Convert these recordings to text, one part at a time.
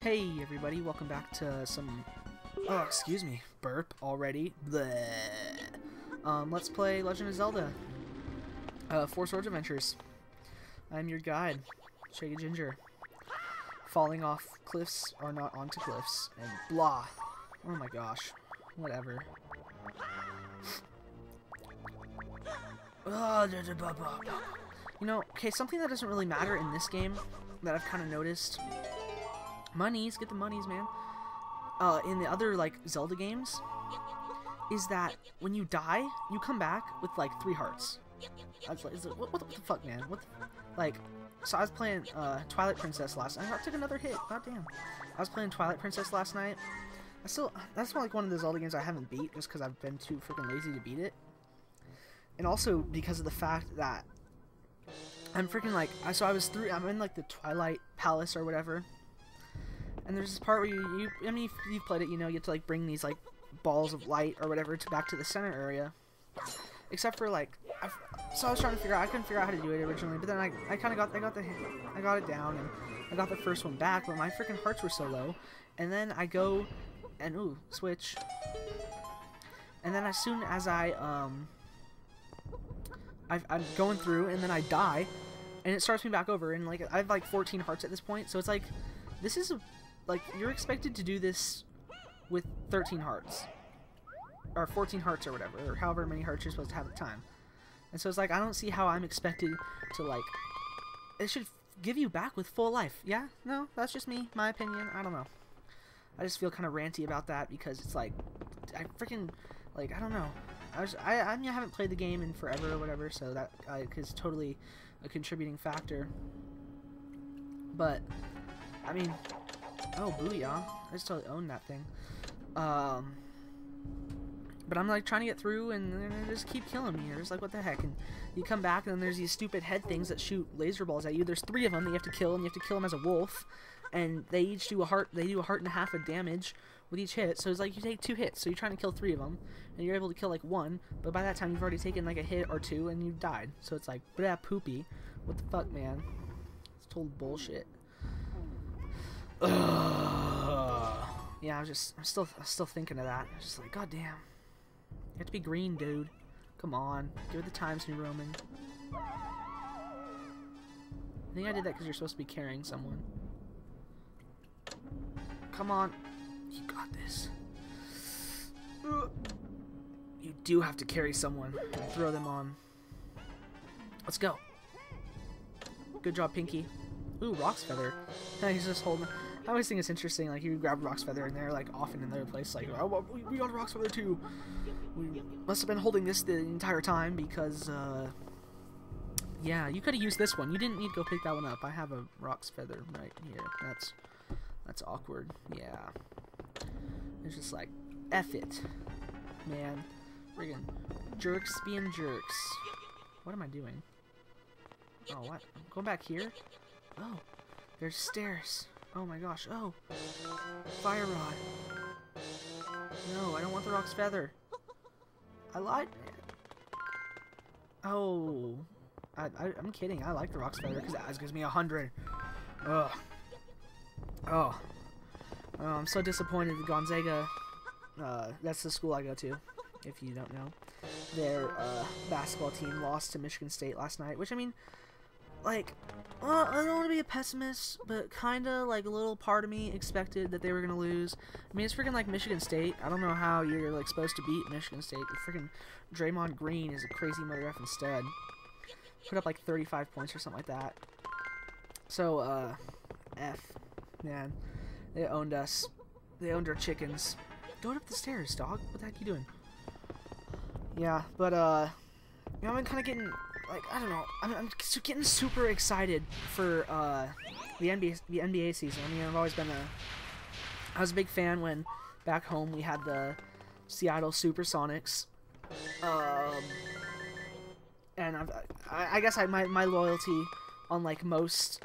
Hey everybody, welcome back to some, oh excuse me, burp already, bleh. Let's play Legend of Zelda, Four Swords Adventures. I'm your guide, Shaggy Ginger. Falling off cliffs or not onto cliffs, and blah. Oh my gosh, whatever. You know, okay, something that doesn't really matter in this game that I've kind of noticed. Monies, get the monies, man. In the other, like, Zelda games, is that when you die, you come back with, like, 3 hearts. I was like, what the fuck, man? What the, like, so I was playing, Twilight Princess last night. I took another hit, goddamn. I was playing Twilight Princess last night. That's like one of the Zelda games I haven't beat, just because I've been too freaking lazy to beat it. And also because of the fact that I'm freaking, like, I'm in, like, the Twilight Palace or whatever. And there's this part where I mean, if you've played it, you know, you have to, like, bring these, like, balls of light or whatever back to the center area. Except for, like, so I was trying to figure out, I couldn't figure out how to do it originally, but then I got it down, and I got the first one back, but my freaking hearts were so low. And then I go, and, ooh, switch. And then as soon as I'm going through, and then I die, and it starts me back over, and, like, I have, like, 14 hearts at this point, so it's like, this is like, you're expected to do this with 13 hearts. Or 14 hearts or whatever, or however many hearts you're supposed to have at the time. And so it's like, I don't see how I'm expected to, like, it should give you back with full life. Yeah? No? That's just me. My opinion. I don't know. I just feel kind of ranty about that because it's like, I freaking, like, I don't know. I mean, I haven't played the game in forever or whatever, so that is totally a contributing factor. But, I mean, oh, booyah. I just totally own that thing. But I'm, like, trying to get through, and they just keep killing me. You're just like, what the heck? And you come back, and then there's these stupid head things that shoot laser balls at you. There's 3 of them that you have to kill, and you have to kill them as a wolf. And they each do a heart. They do a heart and a half of damage with each hit. So it's like you take 2 hits. So you're trying to kill 3 of them, and you're able to kill, like, 1. But by that time, you've already taken, like, a hit or 2, and you've died. So it's like, blah, poopy. What the fuck, man? It's total bullshit. Yeah, I'm still thinking of that. I'm just like, goddamn. You have to be green, dude. Come on, give it the times, New Roman. I think I did that because you're supposed to be carrying someone. Come on, you got this. You do have to carry someone and throw them on. Let's go. Good job, Pinky. Ooh, Rock's Feather. He's just holding. I always think it's interesting, like, you grab Rock's Feather and they're, like, off in another place, like, oh, we got Rock's Feather too. We must have been holding this the entire time because, yeah, you could have used this one. You didn't need to go pick that one up. I have a Rock's Feather right here. That's awkward. Yeah. It's just like, F it. Man. Friggin' jerks being jerks. What am I doing? Oh, what? I'm going back here? Oh, there's stairs. Oh my gosh, oh! Fire rod! No, I don't want the Rock's Feather! I lied! Oh! I'm kidding, I like the Rock's Feather because that gives me 100! Ugh. Oh. I'm so disappointed that Gonzaga, that's the school I go to, if you don't know. Their, basketball team lost to Michigan State last night, which, I mean, like, well, I don't want to be a pessimist, but kinda, like, a little part of me expected that they were gonna lose. I mean, it's freaking like Michigan State. I don't know how you're, like, supposed to beat Michigan State. The freaking Draymond Green is a crazy mother effing stud. Put up, like, 35 points or something like that. So, F. Man. They owned us. They owned our chickens. Go up the stairs, dog. What the heck are you doing? Yeah, but, you know, I'm kind of getting... Like, I don't know, I'm getting super excited for the NBA season. I mean, I was a big fan when back home we had the Seattle Supersonics, and I guess my loyalty, unlike most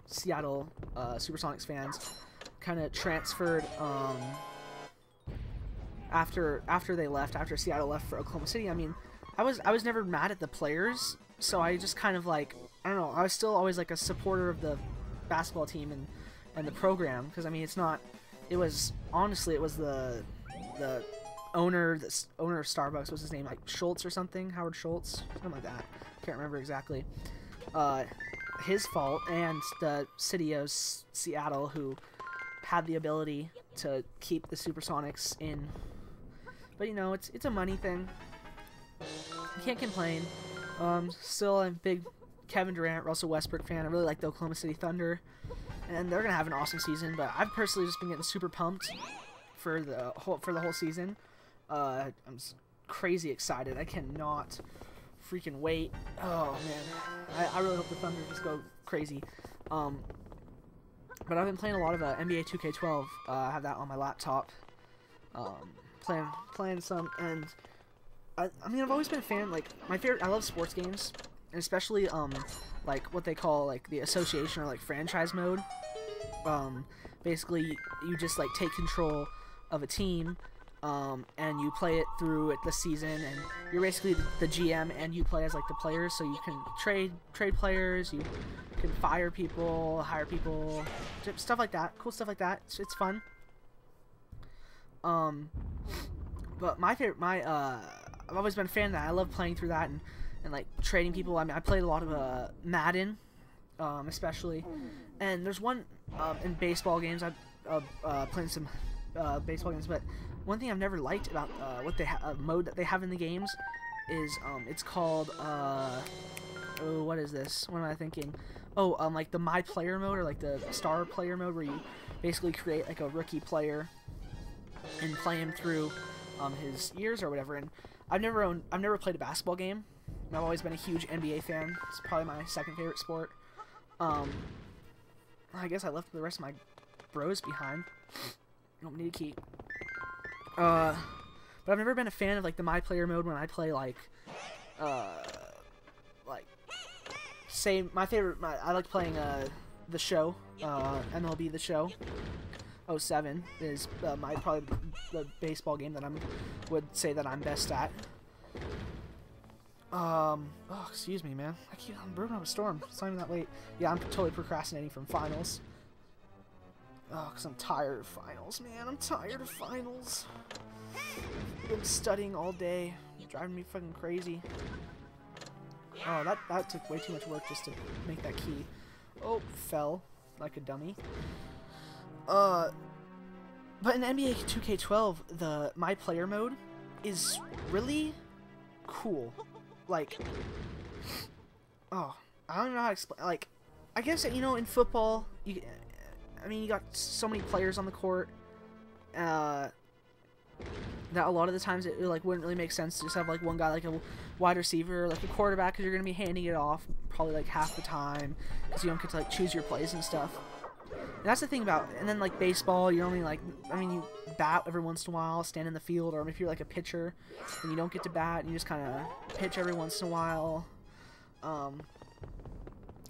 Seattle Supersonics fans, kind of transferred after Seattle left for Oklahoma City. I mean, I was never mad at the players, so I just kind of, like, I don't know, I was still always, like, a supporter of the basketball team and the program, because I mean it's not. It was honestly it was the owner of Starbucks, what's his name, like Schultz or something, Howard Schultz, something like that. Can't remember exactly. His fault, and the city of Seattle, who had the ability to keep the Supersonics in. But you know, it's a money thing. You can't complain. Still a big Kevin Durant, Russell Westbrook fan. I really like the Oklahoma City Thunder, and they're gonna have an awesome season. But I've personally just been getting super pumped for the whole season. I'm crazy excited. I cannot freaking wait. Oh man, I really hope the Thunder just go crazy. But I've been playing a lot of NBA 2K12. I have that on my laptop. Playing some, and I mean I've always been a fan. Like my favorite, I love sports games, and especially like what they call like the association or like franchise mode. Basically you just like take control of a team. And you play it through the season, and you're basically the GM, and you play as like the players, so you can trade players, you can fire people, hire people, stuff like that, cool stuff like that. It's fun. But my favorite, I've always been a fan of that. I love playing through that and like trading people. I mean, I played a lot of Madden, especially, and there's one in baseball games. I've played some baseball games, but one thing I've never liked about what they mode that they have in the games is it's called oh, what is this? What am I thinking? Oh, like the My Player mode, or like the Star Player mode, where you basically create like a rookie player and play him through his years or whatever. And I've never played a basketball game. I've always been a huge NBA fan. It's probably my second favorite sport. I guess I left the rest of my bros behind. Don't need a key. But I've never been a fan of like the My Player mode when I play like say my favorite. I like playing the show, MLB The Show. 07 is probably the baseball game that would say that I'm best at. Oh, excuse me, man. I'm brewing up a storm. It's not even that late. Yeah, I'm totally procrastinating from finals. Oh, because I'm tired of finals, man. I'm tired of finals. I've been studying all day. It's driving me fucking crazy. Oh, that took way too much work just to make that key. Oh, fell like a dummy. But in NBA 2K12, the My Player mode is really cool. Like, oh, I don't even know how to explain. Like, I guess, you know, in football, I mean, you got so many players on the court that a lot of the times it like wouldn't really make sense to just have like one guy, like a wide receiver, like a quarterback, because you're gonna be handing it off probably like half the time because you don't get to like choose your plays and stuff. And that's the thing about, and then like baseball, you're only like, I mean, you bat every once in a while, stand in the field, or if you're like a pitcher, then you don't get to bat, and you just kind of pitch every once in a while.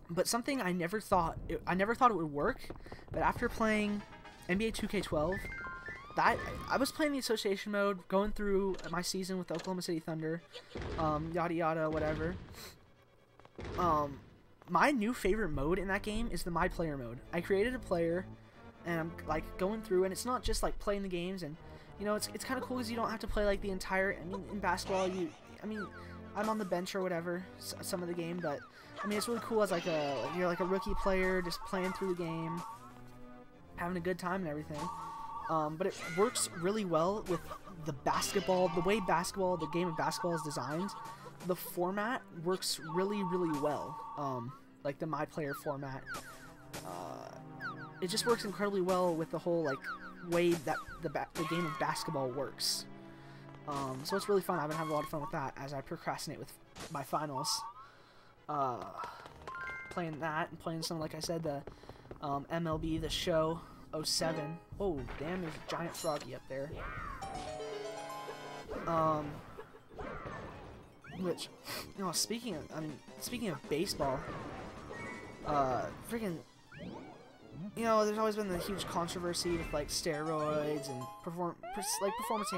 But something I never thought it would work, but after playing NBA 2K12, I was playing the association mode, going through my season with the Oklahoma City Thunder, yada yada, whatever. My new favorite mode in that game is the My Player mode. I created a player, and I'm like going through, and it's not just like playing the games, and you know, it's kind of cool because you don't have to play like the entire. I mean, in basketball, I'm on the bench or whatever some of the game, but I mean, it's really cool as like you're like a rookie player just playing through the game, having a good time and everything. But it works really well with the basketball, the way the game of basketball is designed. The format works really, really well. Like the My Player format, it just works incredibly well with the whole like way that the game of basketball works. So it's really fun. I've been having a lot of fun with that as I procrastinate with my finals. Playing that and playing some, like I said, the MLB The Show 07. Oh, damn, there's a giant froggy up there. Which, you know, speaking of baseball, freaking, you know, there's always been the huge controversy with like steroids and performance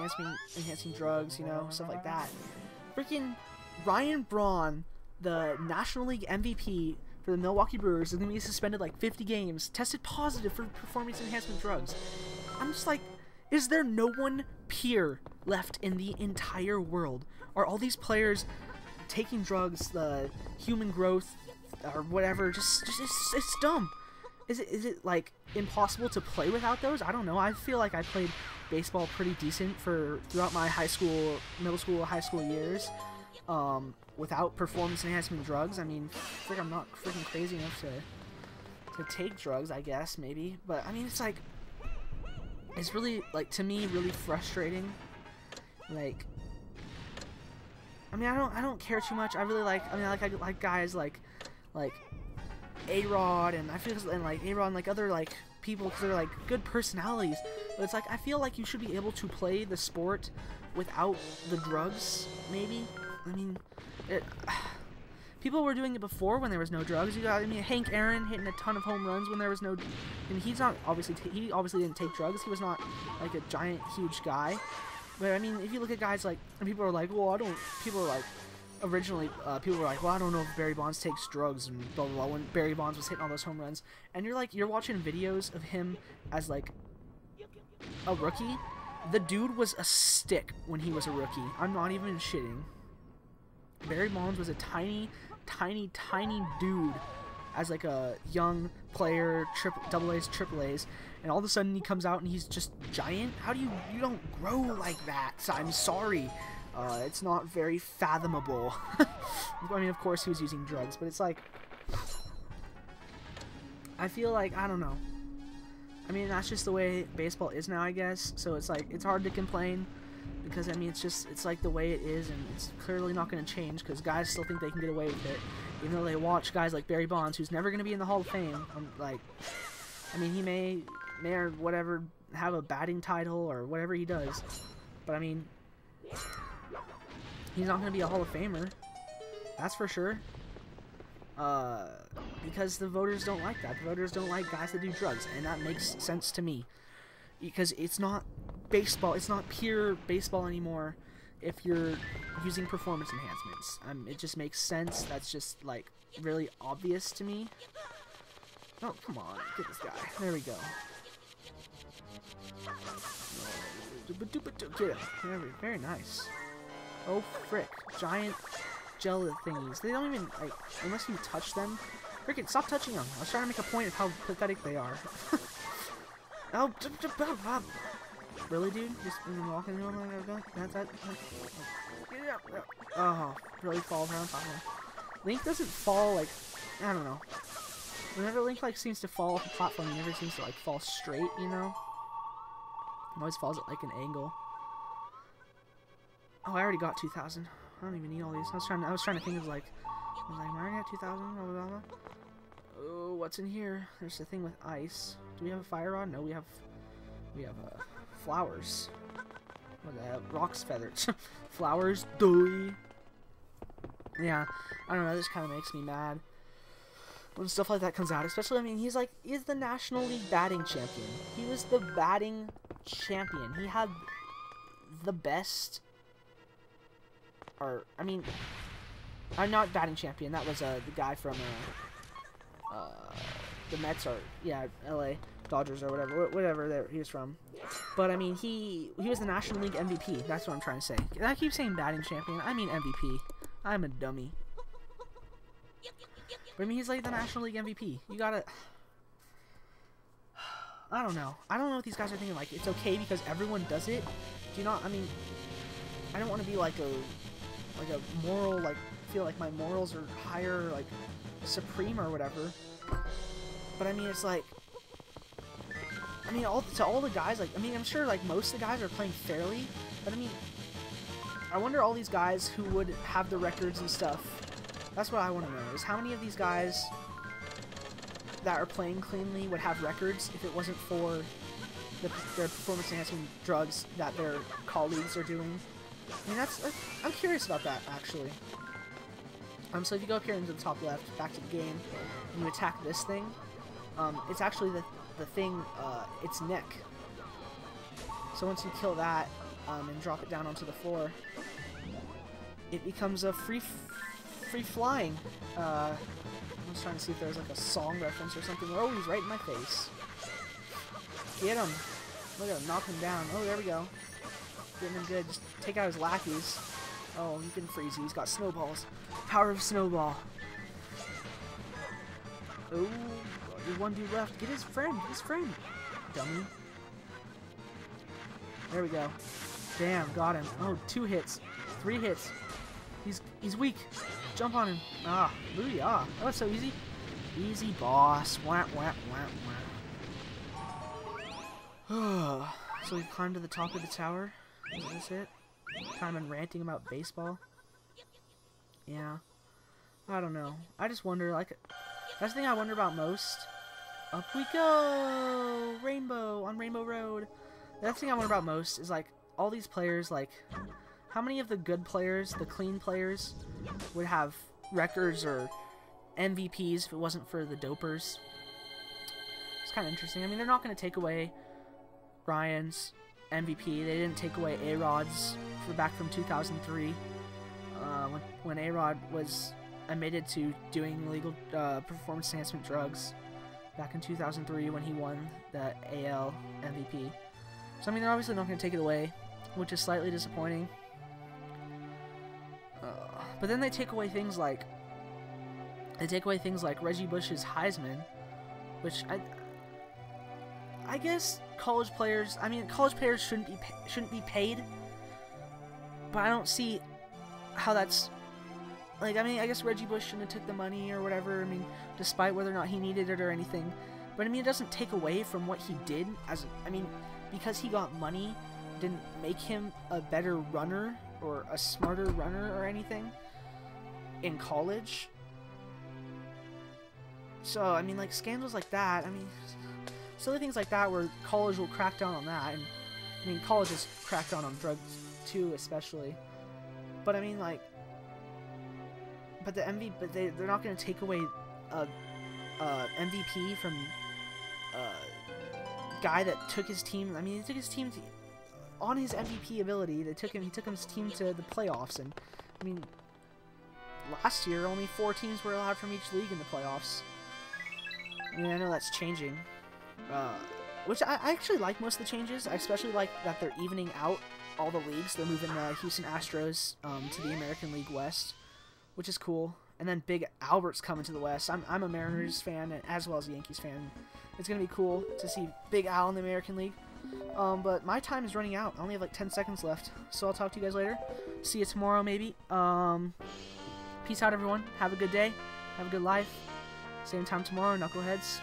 enhancing drugs, you know, stuff like that. Freaking Ryan Braun, the National League MVP for for the Milwaukee Brewers is going to be suspended like 50 games, tested positive for performance enhancement drugs. I'm just like, is there no one peer left in the entire world? Are all these players taking drugs, the human growth, or whatever? Just it's dumb. Is it like impossible to play without those? I don't know. I feel like I played baseball pretty decent throughout my high school, middle school, high school years, without performance enhancement drugs. I mean, I'm not freaking crazy enough to take drugs, I guess, maybe. But I mean, it's like, it's really, like, to me, really frustrating. Like, I mean, I don't care too much. I really like, I like guys like A-Rod, and I feel like A-Rod and like other like people, because they're like good personalities. But it's like, I feel like you should be able to play the sport without the drugs, maybe. I mean, people were doing it before when there was no drugs. You got, I mean, Hank Aaron hitting a ton of home runs when there was no, and he's not obviously, he obviously didn't take drugs. He was not like a giant, huge guy. But I mean, if you look at guys like, and people are like, well, people are like, originally, people were like, well, I don't know if Barry Bonds takes drugs and blah, blah, blah, when Barry Bonds was hitting all those home runs. And you're like, you're watching videos of him as like a rookie. The dude was a stick when he was a rookie. I'm not even shitting. Barry Bonds was a tiny, tiny, tiny dude as like a young player, double A's, triple A's, and all of a sudden he comes out and he's just giant. How do you don't grow like that? I'm sorry. It's not very fathomable. I mean, of course he was using drugs, but it's like, I feel like, I don't know. I mean, that's just the way baseball is now, I guess. So it's like, it's hard to complain, because I mean, it's like the way it is, and it's clearly not going to change, because guys still think they can get away with it, even though they watch guys like Barry Bonds, who's never going to be in the Hall of Fame. Like, I mean, he may or whatever have a batting title or whatever he does, but I mean, he's not going to be a Hall of Famer, that's for sure, because the voters don't like that. The voters don't like guys that do drugs, and that makes sense to me, because it's not baseball, it's not pure baseball anymore if you're using performance enhancements. It just makes sense. That's just, like, really obvious to me. Oh, come on, get this guy. There we go. Get him. Very nice. Oh, frick. Giant gel thingies. They don't even, like, unless you touch them. Frickin', stop touching them. I was trying to make a point of how pathetic they are. Oh, really, dude? Just walking around like that? That's oh, really falls around top of him. Link doesn't fall, like, I don't know. Whenever Link, like, seems to fall off the platform, he never seems to, like, fall straight, you know? He always falls at, like, an angle. Oh, I already got 2,000. I don't even need all these. I was trying to think of, like, am I already at 2,000? Blah, blah, blah. Oh, what's in here? There's the thing with ice. Do we have a fire rod? No, we have flowers. What the hell? Roc's feathers. Flowers. Doy. Yeah, I don't know. This kind of makes me mad when stuff like that comes out. Especially, I mean, he's the National League batting champion. He was the batting champion. He had the best. Or, I mean, I'm not batting champion. That was the guy from the Mets, or yeah, LA Dodgers, or whatever he was from. But I mean, he was the National League MVP. That's what I'm trying to say. I keep saying batting champion. I mean MVP. I'm a dummy. But I mean, he's like the National League MVP. You gotta. I don't know. I don't know what these guys are thinking. Like, it's okay because everyone does it. Do you not? I mean, I don't want to be like a moral, like, feel like my morals are higher, like, supreme or whatever. But I mean, it's like, I mean, to all the guys, like, I mean, I'm sure, like, most of the guys are playing fairly, but I mean, I wonder all these guys who would have the records and stuff. That's what I want to know, is how many of these guys that are playing cleanly would have records if it wasn't for their performance enhancing drugs that their colleagues are doing. I mean, I'm curious about that, actually. So if you go up here into the top left, back to the game, and you attack this thing, it's actually the thing, its neck. So once you kill that, and drop it down onto the floor, it becomes a free flying, I was trying to see if there was like a song reference or something. Oh, he's right in my face. Get him. Look at him, knock him down. Oh, there we go. Getting him good. Just take out his lackeys. Oh, he's getting freezy. He's got snowballs. Power of snowball. Oh, there's one dude left. Get his friend. Get his friend. Dummy. There we go. Damn, got him. Oh, 2 hits. 3 hits. He's weak. Jump on him. Ah, booyah. Oh, it's so easy. Easy, boss. Wah, wah, wah, wah. So we climbed to the top of the tower. Is this it? Kind of been ranting about baseball. Yeah. I don't know. I just wonder, like, that's the thing I wonder about most. Up we go! Rainbow, on Rainbow Road. That's the thing I wonder about most is, like, all these players, like, how many of the good players, the clean players, would have records or MVPs if it wasn't for the dopers? It's kind of interesting. I mean, they're not going to take away Ryan's MVP. They didn't take away A-Rod's back from 2003, when A-Rod was admitted to doing illegal performance enhancement drugs back in 2003 when he won the AL MVP. So I mean, they're obviously not going to take it away, which is slightly disappointing. But then they take away things like Reggie Bush's Heisman, which I guess college players shouldn't be paid, but I don't see how that's, like, I mean, I guess Reggie Bush shouldn't have took the money or whatever, I mean, despite whether or not he needed it or anything, but I mean, it doesn't take away from what he did, because he got money didn't make him a better runner or a smarter runner or anything in college. So, I mean, like, scandals like that, I mean, silly things like that where college will crack down on that, and, I mean, college has cracked down on drugs, too, especially, but, I mean, like, but they're not going to take away a MVP from a guy that took his team, I mean, he took his team on his MVP ability, he took his team to the playoffs, and, I mean, last year, only 4 teams were allowed from each league in the playoffs. I mean, I know that's changing. Which I actually like most of the changes. I especially like that they're evening out all the leagues. They're moving the Houston Astros to the American League West, which is cool. And then Big Albert's coming to the West. I'm a Mariners fan as well as a Yankees fan. It's going to be cool to see Big Al in the American League. But my time is running out. I only have like 10 seconds left. So I'll talk to you guys later. See you tomorrow maybe. Peace out, everyone. Have a good day. Have a good life. Same time tomorrow, Knuckleheads.